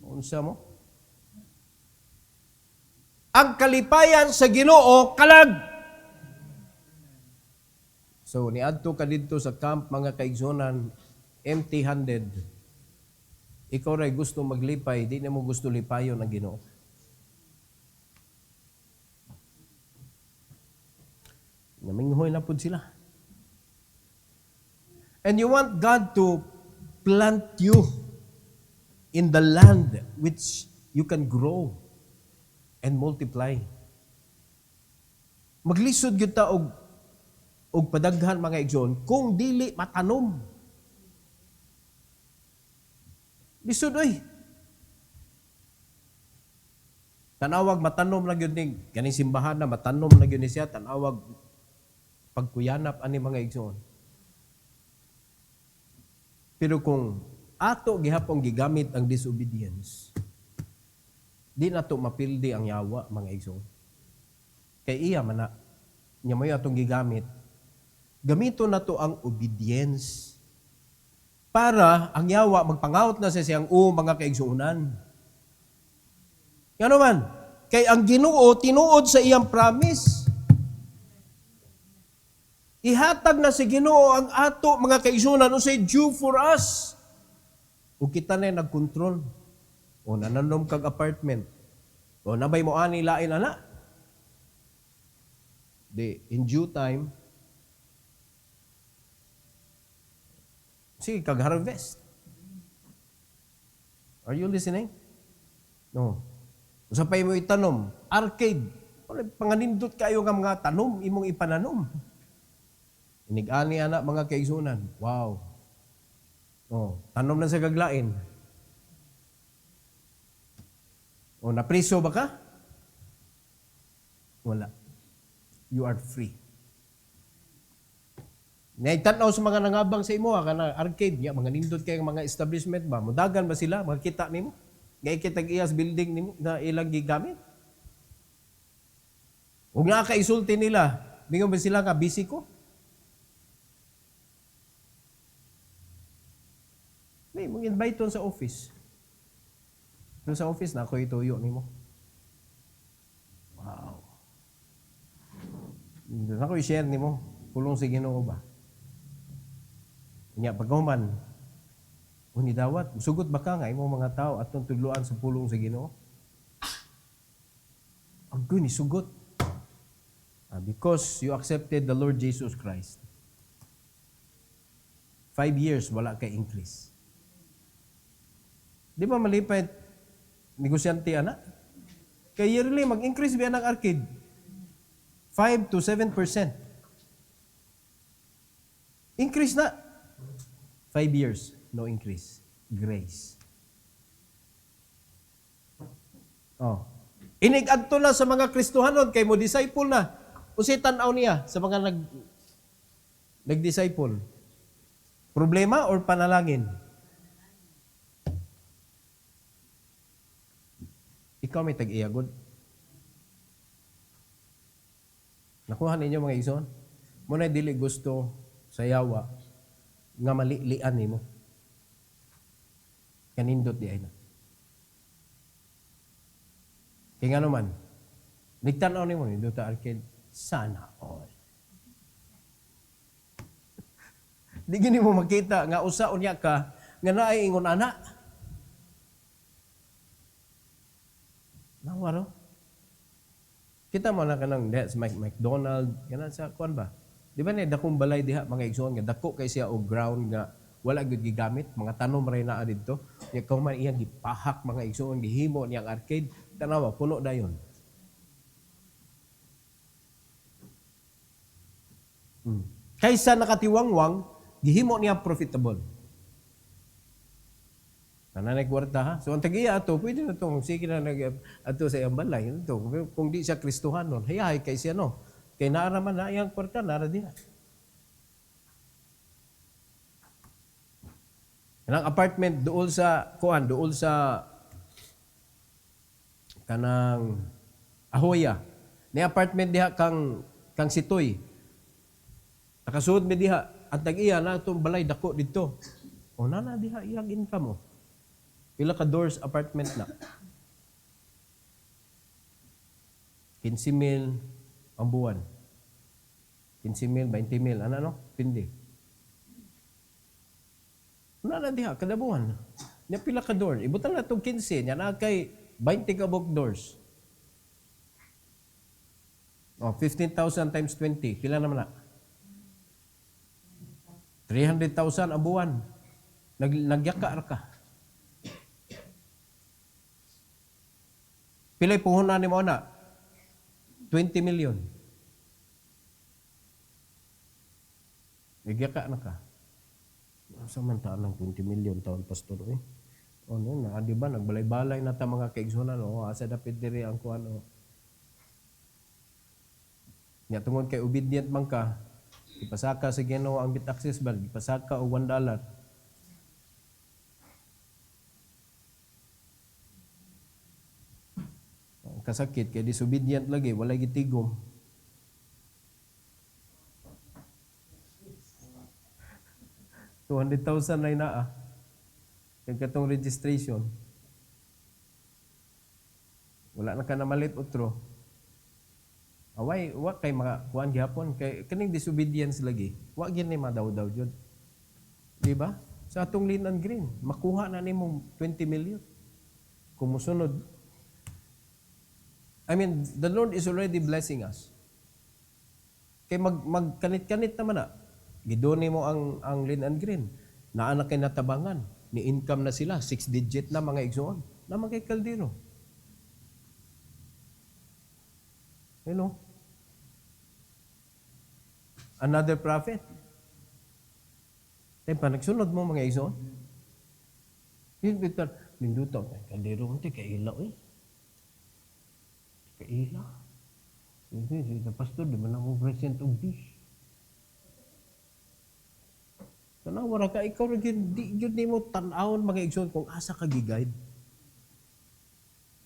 Unsa mo? Ang kalipayan sa Ginoo kalag. So, niadto ka dito sa camp, mga kaigsonan, empty-handed. Ikaw ray gusto maglipay, di na mo gusto lipayon ang Ginoo. Naminghoy na po sila. And you want God to plant you in the land which you can grow and multiply. Maglisod gyud ta og padaghan mga igsoon kung dili matanom. Lisod oy. Tanawag matanom lang yun ni ganing simbahan na matanom lang yun ni siya, tanawag pagkuyanap ani mga igsoon. Pero kung ato gihapon gigamit ang disobedience, di na to mapildi ang yawa mga igsoon. Kay iya man na nya mo atong gigamit. Gamito na to ang obedience para ang yawa magpangaut na sa siyang mga kaigsuunan. Ngano man, kay ang Ginoo tinuod sa iyang promise. Ihatag na si Ginoo ang ato mga kaigsuunan unsay due for us. Ug kita na nagkontrol. O nananom kag apartment. O nabay mo ani lain ana. In due time, sige, kag-harvest. Are you listening? No. Usapay mo itanom, arcade. Panganindot kayo nga mga tanom, imong ipananom. Inig-ani anak mga kaigsunan. Wow. Oh, tanom na sa gaglain. O, napriso ba ka? Wala. You are free. Naitanaw sa mga nangabang sa imo, kana arcade, ya, mga nindot kay mga establishment ba? Mudagan ba sila? Makita nimo? Gay kitag iyas building nimo na ilang gigamit? Ug nga kaisulti nila, bingon ba sila ka busy ko? May mong invite sa office. Doon sa office na ako ituyo nimo. Wow. Doon ako i-share nimo. Pulong sa Ginoo ba? Nya pagkahuman, uni dawat, sugot ba ka nga imong mga tao atong tudloan sa pulong sa Ginoo? Ang ni sugot. Because you accepted the Lord Jesus Christ. 5 years, wala kay increase. Di ba malipay negosyante ana? Kay yearly, mag-increase ba ang arcade? 5 to 7%. Increase na. 5 years, no increase. Grace. Oh. Inig-adto na sa mga Kristohanon kay mo disciple na. Unsay tan-aw niya sa mga nag-disciple? Problema or panalangin? Ikaw may tag-iyagod. Nakuha ninyo mga igsoon? Muna dili gusto sa yawa nga malilian nimo. Kanindot di ay na. Kaya nga naman, nagtanaw nimo ni Dota Arcade, sana all. Di gini mo makita nga usa unya ka nga naay ingon ana. Nawaro. Kita mo na kanang that's McDonald, kana sa kuan ba? Di ba ni dakong balay diha mga igsoon nga dako kay siya og ground nga wala gyud gigamit, mga tanom ray naa didto. Nya kauman iyang gipahak mga igsoon gihimo niyang arcade, tanawa puno dayon. Kaysa nakatiwangwang, gihimo niya profitable. Nanay kwarta ha. So ang tagiya ato, pwede na itong sige na ato sa iyang balay. Ito, kung di siya Kristohanon, hayahay kay siya no. Kay naaraman na iyang kwarta, nara din. Ang apartment dool sa kuan, dool sa kanang Ahoya. Ni apartment diha kang Sitoy. Nakasuod mi diha at tag-iya na itong balay dako dito. O na diha iyang income mo. Pila ka doors apartment na. 15,000 ang buwan. 15,000, 20,000, ano no? Pindi. Na diha kada buwan. Nya pila ka door. Ibutan na itong 15, nya na kay 20 ka book doors. Oh, 15,000 times 20. Pila naman na? 300,000 ang buwan. Nagyaka ka. Pilay puhunan ni mo na? 20 million. Nagyaka na ka. Samantaan ng 20 million taon, pastor. O na, di ba? Nagbalay-balay na ta mga kaigsunan. O, asa dapit diri ang kuhan. O. Nya tungod kay obedient man ka, ipasaka sa Ginoo ang bit access bag, ipasaka og $1. Kasakit kay disobedient lagi, wala gitigom. $200,000 na inaa. Kaya katong registration. Wala na ka na malit utro. Away, wa kay mga kuan gihapon kay kaning disobedience lagi. Wa gyud ni madaw-daw jud. Di ba? Sa atong Lean and Green, makuha na nimo 20 million. Kung musunod. I mean, the Lord is already blessing us. Kay magkanit-kanit naman na. Gidoni mo ang Lean and Green. Naa kay natabangan. Ni income na sila. 6 digit na mga igsoon. Naman kay kaldero. You know? Another prophet. Tayo pa, nagsunod mo mga igsoon. Yun, Victor, linduto. Kaldero mo, kay ilaw eh. Kay ilaw. Hindi, sa pastor, di man ako present of this. Tanawara ka, ikaw rin, di yun mo tanawon mga igsoon kung asa ka giguide.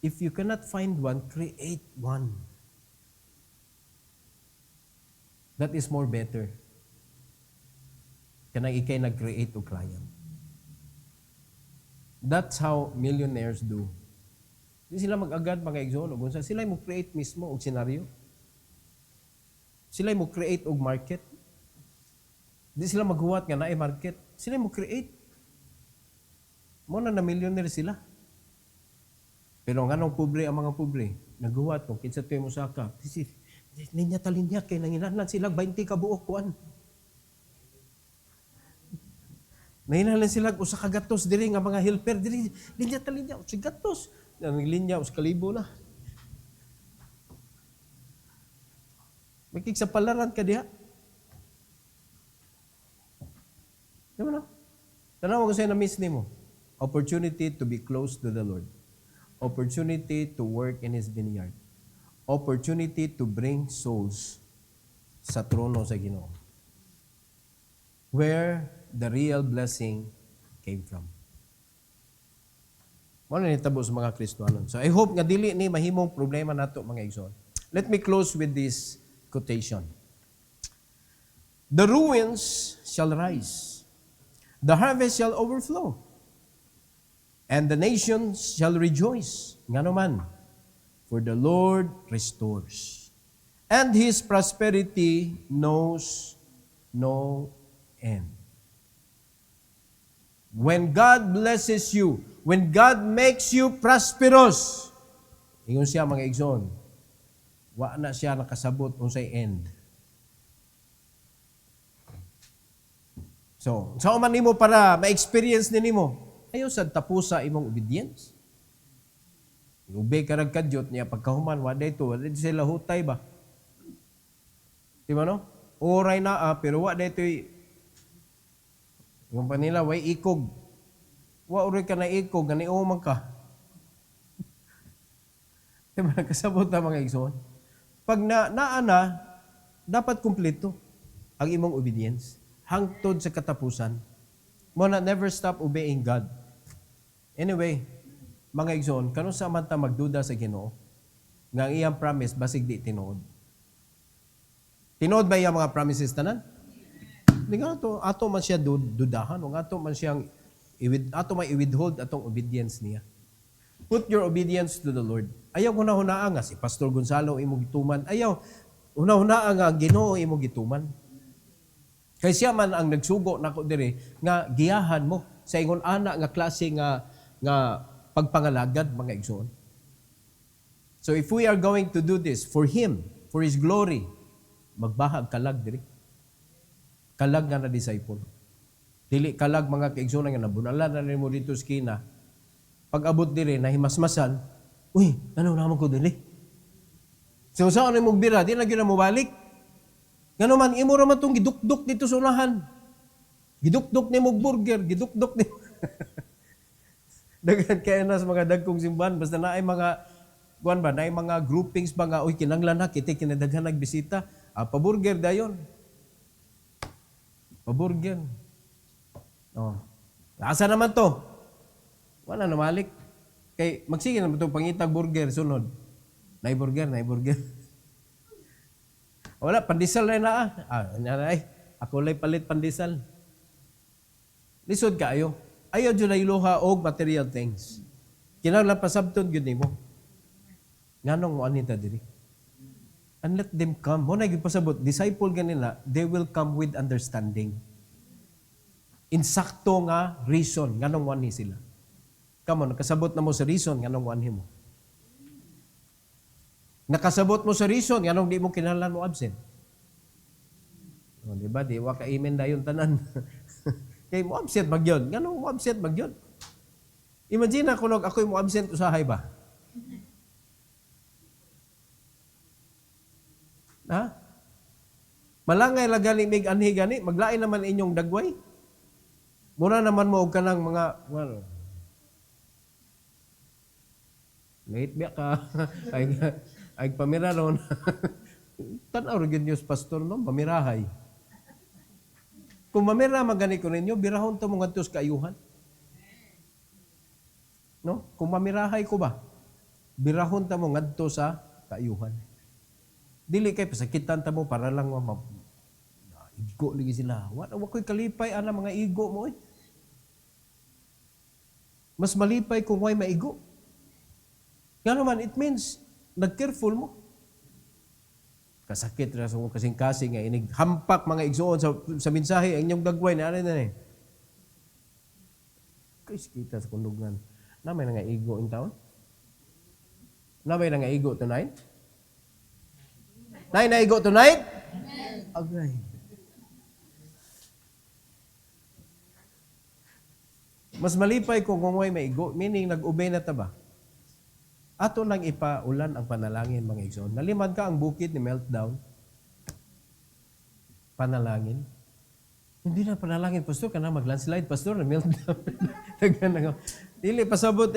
If you cannot find one, create one. That is more better. Kanang ikay nag-create o client. That's how millionaires do. Di sila mag-agad mga igsoon og unsa, sila mo create mismo og senaryo. Sila mo create og market. Di sila maghuwat nga naay market. Sila mo create. Mo na millionaire sila. Pero nganong pobre ang mga pobre? Naghuwat kung kinsa toy mo saka. Linya talinya kay nanginahanglan sila 20 ka buok kuan. Nanginahanglan sila usa ka gatos diri nga mga helper diri linya talinya usa gatos. Ang linya usa ka libo na. Makik sa palaran ka diha. Di ba no? Tanaw ko sa na-miss nimo. Opportunity to be close to the Lord. Opportunity to work in His vineyard. Opportunity to bring souls sa trono sa Ginoo. Where the real blessing came from. Wala ni tabo sa mga Kristiyanon. So I hope nga dili ni mahimong problema nato mga igsoon. Let me close with this quotation. The ruins shall rise. The harvest shall overflow. And the nations shall rejoice. Nga naman, for the Lord restores. And His prosperity knows no end. When God blesses you, when God makes you prosperous, ingon siya mga igsoon, wa na siya nakasabot unsay end. So, saan man nimo para ma-experience nimo? Ayaw sa tapusa imong obedience. Ube ka nagkadyot niya pagkahuman, wala sila hutay ba? Di ba no? Oray na pero wala ito yung panila, way ikog. Wa oray ka na ikog, gani umang ka. Di ba nakasabot na mga igsoon? Pag naana, dapat kumpleto ang imong obedience. Hangtod sa katapusan. Mo na never stop obeying God. Anyway, mga igsoon, kanun sa man ta magduda sa Ginoo nga ang iyang promise basig di tinuod. Tinuod ba iyang mga promises tanan? Di nga ato man siya dudahan o ato man siyang ato may i-withhold atong obedience niya. Put your obedience to the Lord. Ayaw hunahunaa nga si Pastor Gonzalo imo gituman. Ayaw hunahunaa nga ang Ginoo imo gituman. Kay siya man ang nagsugo nako diri nga giyahan mo sa ingon ana nga klase nga pagpangalagad mga igsoon. So if we are going to do this for Him, for His glory, magbahag kalag diri. Kalag nga na disciple. Dili kalag mga kaigsoon nga nabunalan na nimo dito sa kina. Pag abot diri nahimasmasan, uy, ano naman ko dili? So saan nimo bira, di na gyud mo balik. Ngano man imo ra man tong gidukdok dito sa unahan. Gidukdok nimo burger, gidukdok nimo. Daghan kay na sa mga dagkong simbahan basta naay mga kuan ba, naay mga groupings ba nga oy kinanglan na kiti kinadaghan nagbisita, pa-burger dayon. Pa-burger. Oh. Asa naman to? Wala na malik. Kay magsige naman to pangitag burger sunod. Naay burger, naay burger. Wala pandesal na ay ako lay palit pandesal. Lisod kaayo. Ayaw dyan na iluha og material things. Kinahanglan pasabton yun nimo. Nganong mo anita diri? And let them come. Mo na pasabot, disciple ganila, they will come with understanding. Insakto nga reason, nganong wani sila. Come on, nakasabot na mo sa reason, nganong wani mo. Nakasabot mo sa reason, nganong di mo kinahanglan mo absent. O, diba? Di wa ka-amen dayon tanan. Kay mo absent magyon. Ganong mo absent magyon? Imagine na kung ako'y mo absent usahay ba? Ha? Malangay la gani mig anhi gani, maglain naman inyong dagway. Mura naman mo og kanang mga late biya ka. ay pamira ron. Tan-aw gyud news pastor no, pamirahay. Kung mamira magani ko ninyo, birahon to mga tos kaayuhan. No? Kung mamirahay ko ba, birahon ta mo ngadto sa kaayuhan. Dili kay pasakitan ta mo para lang igo lagi sila. Wa ko'y kalipay ana mga igo mo eh. Mas malipay kung way maigo. Nga naman, it means, nag-careful mo. Kasakit na sa kasing-kasing nga, hampak mga igsoon sa mensahe, ang inyong dagway, na na eh. Kais kita sa kundugan. Namay na nga igo in town? Namay na nga igo tonight? Nay na igo tonight? Agay. Mas malipay ko kung may igo, meaning nag-ubay na ta ba? Ato nang ipaulan ang panalangin, mga igsoon. Nalimad ka ang bukid ni meltdown. Panalangin. Hindi na panalangin, pastor, ka na mag-landslide, pastor, na meltdown. Dili, pasabot,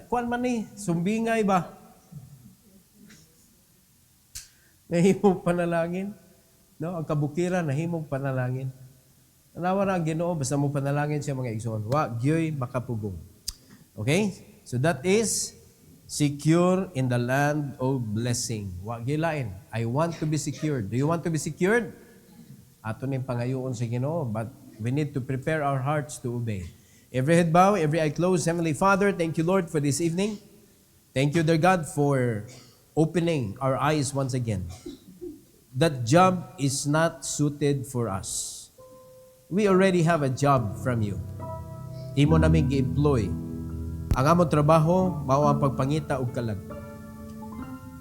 kuwan man ni, sumbingay ba? Nahimong panalangin. No? Ang kabukiran, nahimong panalangin. Nawara ang Ginoo, basta mo panalangin siya, mga igsoon. Wa, gyoy makapugong. Okay? So that is secure in the land of blessing. Wa gilain. I want to be secured. Do you want to be secured? Ato ning pangayoon sa Ginoo, but we need to prepare our hearts to obey. Every head bow, every eye closed. Heavenly Father, thank you, Lord, for this evening. Thank you, dear God, for opening our eyes once again. That job is not suited for us. We already have a job from you. Imo namin gi-employ. Ang among trabaho, mao ang pagpangita og kalag.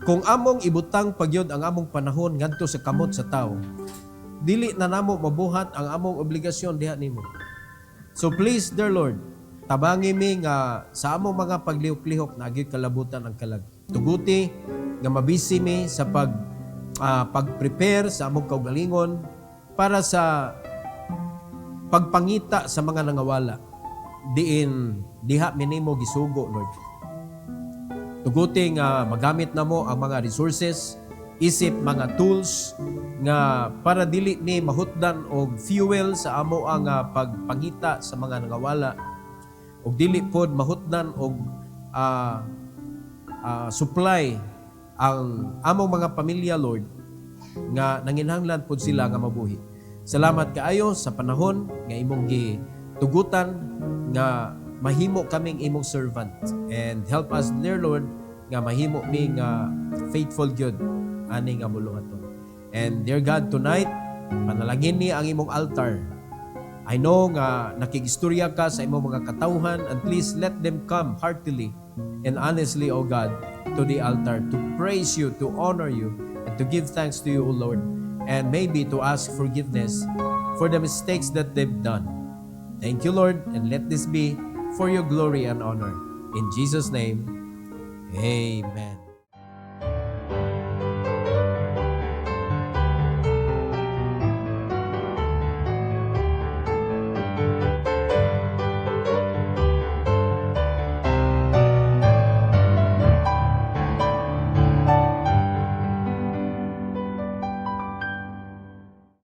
Kung among ibutang pagyod ang among panahon ngadto sa kamot sa tao, dili na namo mabuhat ang among obligasyon diha nimo. So please, dear Lord, tabangi mi nga sa among mga paglihok-lihok na gyud kalabutan ang kalag. Tuguti nga mabisi mi sa pag-prepare sa among kaugalingon para sa pagpangita sa mga nangawala. Diha minimo gisugo, Lord. Tuguti nga magamit namo ang mga resources, isip mga tools nga para dili ni mahutdan og fuel sa amo ang pagpangita sa mga nangawala, og dili pod mahutdan og supply ang among mga pamilya, Lord, nga nanginahanglan pod sila nga mabuhi. Salamat kaayo sa panahon nga imong gitugutan nga mahimo kaming imong servant, and help us, dear Lord, nga mahimo mi nga faithful gyud ani nga bulungaton. And dear God, tonight panalangin ni ang imong altar. I know nga nakigistorya ka sa imong mga katawhan, and please let them come heartily and honestly, O God, to the altar to praise you, to honor you, and to give thanks to you, O Lord, and maybe to ask forgiveness for the mistakes that they've done. Thank you, Lord, and let this be for your glory and honor. In Jesus' name, amen.